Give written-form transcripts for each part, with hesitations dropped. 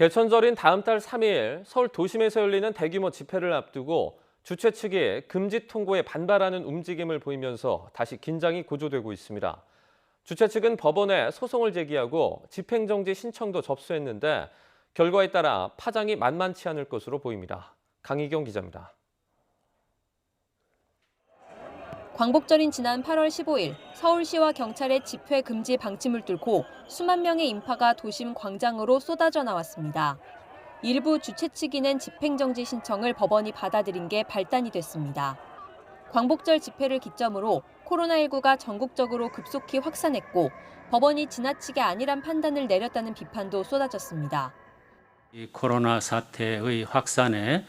개천절인 다음 달 3일 서울 도심에서 열리는 대규모 집회를 앞두고 주최 측이 금지 통고에 반발하는 움직임을 보이면서 다시 긴장이 고조되고 있습니다. 주최 측은 법원에 소송을 제기하고 집행정지 신청도 접수했는데 결과에 따라 파장이 만만치 않을 것으로 보입니다. 강희경 기자입니다. 광복절인 지난 8월 15일 서울시와 경찰의 집회 금지 방침을 뚫고 수만 명의 인파가 도심 광장으로 쏟아져 나왔습니다. 일부 주최 측이 낸 집행정지 신청을 법원이 받아들인 게 발단이 됐습니다. 광복절 집회를 기점으로 코로나19가 전국적으로 급속히 확산했고 법원이 지나치게 안일한 판단을 내렸다는 비판도 쏟아졌습니다. 이 코로나 사태의 확산에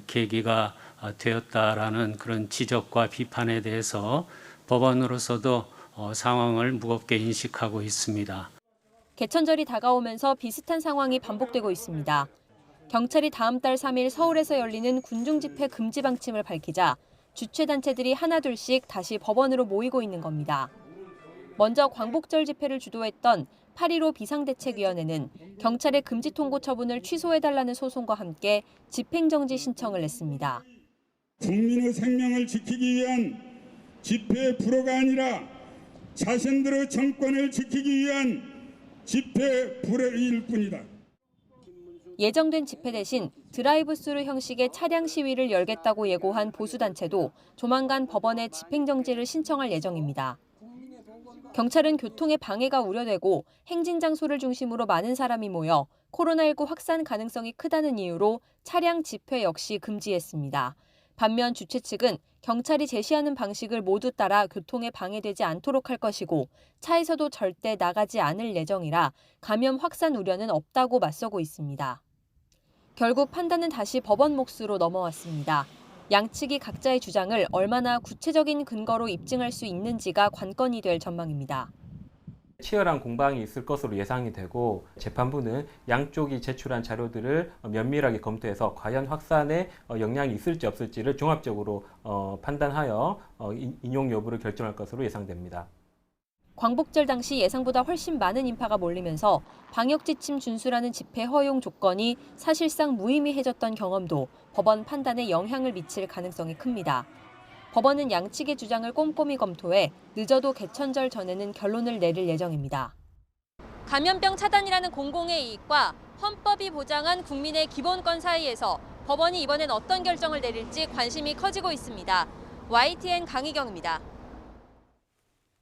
계기가 되었다라는 그런 지적과 비판에 대해서 법원으로서도 상황을 무겁게 인식하고 있습니다. 개천절이 다가오면서 비슷한 상황이 반복되고 있습니다. 경찰이 다음 달 3일 서울에서 열리는 군중집회 금지 방침을 밝히자 주최단체들이 하나둘씩 다시 법원으로 모이고 있는 겁니다. 먼저 광복절 집회를 주도했던 8.15 비상대책위원회는 경찰의 금지 통고 처분을 취소해달라는 소송과 함께 집행정지 신청을 냈습니다. 국민의 생명을 지키기 위한 집회 불허가 아니라 자신들의 정권을 지키기 위한 집회 불허일 뿐이다. 예정된 집회 대신 드라이브스루 형식의 차량 시위를 열겠다고 예고한 보수단체도 조만간 법원에 집행정지를 신청할 예정입니다. 경찰은 교통의 방해가 우려되고 행진 장소를 중심으로 많은 사람이 모여 코로나19 확산 가능성이 크다는 이유로 차량 집회 역시 금지했습니다. 반면 주최 측은 경찰이 제시하는 방식을 모두 따라 교통에 방해되지 않도록 할 것이고 차에서도 절대 나가지 않을 예정이라 감염 확산 우려는 없다고 맞서고 있습니다. 결국 판단은 다시 법원 몫으로 넘어왔습니다. 양측이 각자의 주장을 얼마나 구체적인 근거로 입증할 수 있는지가 관건이 될 전망입니다. 치열한 공방이 있을 것으로 예상이 되고 재판부는 양쪽이 제출한 자료들을 면밀하게 검토해서 과연 확산에 영향이 있을지 없을지를 종합적으로 판단하여 인용 여부를 결정할 것으로 예상됩니다. 광복절 당시 예상보다 훨씬 많은 인파가 몰리면서 방역지침 준수라는 집회 허용 조건이 사실상 무의미해졌던 경험도 법원 판단에 영향을 미칠 가능성이 큽니다. 법원은 양측의 주장을 꼼꼼히 검토해 늦어도 개천절 전에는 결론을 내릴 예정입니다. 감염병 차단이라는 공공의 이익과 헌법이 보장한 국민의 기본권 사이에서 법원이 이번엔 어떤 결정을 내릴지 관심이 커지고 있습니다. YTN 강희경입니다.